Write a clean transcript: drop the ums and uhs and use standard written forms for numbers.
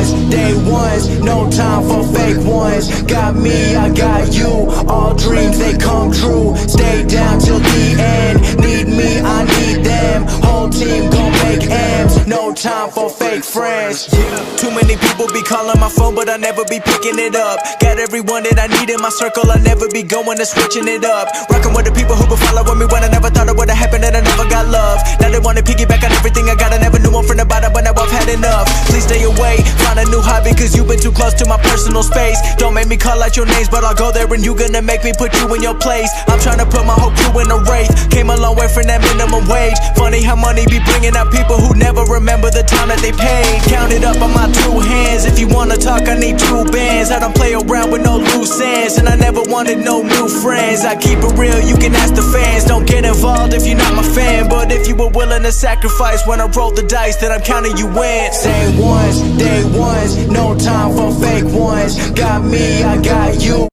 ones, day ones, no time for fake ones. Got me, I got you, all dreams they come true. Stay down till the end, need me, I need them. Whole team gon' make M's, no time for fake friends. Too many people be calling my phone, but I never be picking it up. Got everyone that I need in my circle, I never be going and switching it up. Rockin' with the people who been following me when I never thought it would've happened, and I never got love. Now they wanna piggyback on everything I got, I never knew I'm from the bottom, but now I've had enough. Please stay away, find a new hobby, cause you've been too close to my personal space. Don't make me call out your names, but I'll go there and you gonna make me put you in your place. I'm tryna put my whole crew in a wraith, came a long way from that minimum wage. Funny how money be bringing out people who never remember the time that they paid. Count it up on my two hands, if you wanna talk I need two bands. I don't play around with no loose ends, and I never wanted no new friends. I keep it real, you can ask the fans. Don't get involved if you're not my fan, but if you were willing to sacrifice when I roll the dice, then I'm counting you in. Same ones, day ones, no time for fake ones. Got me, I got you.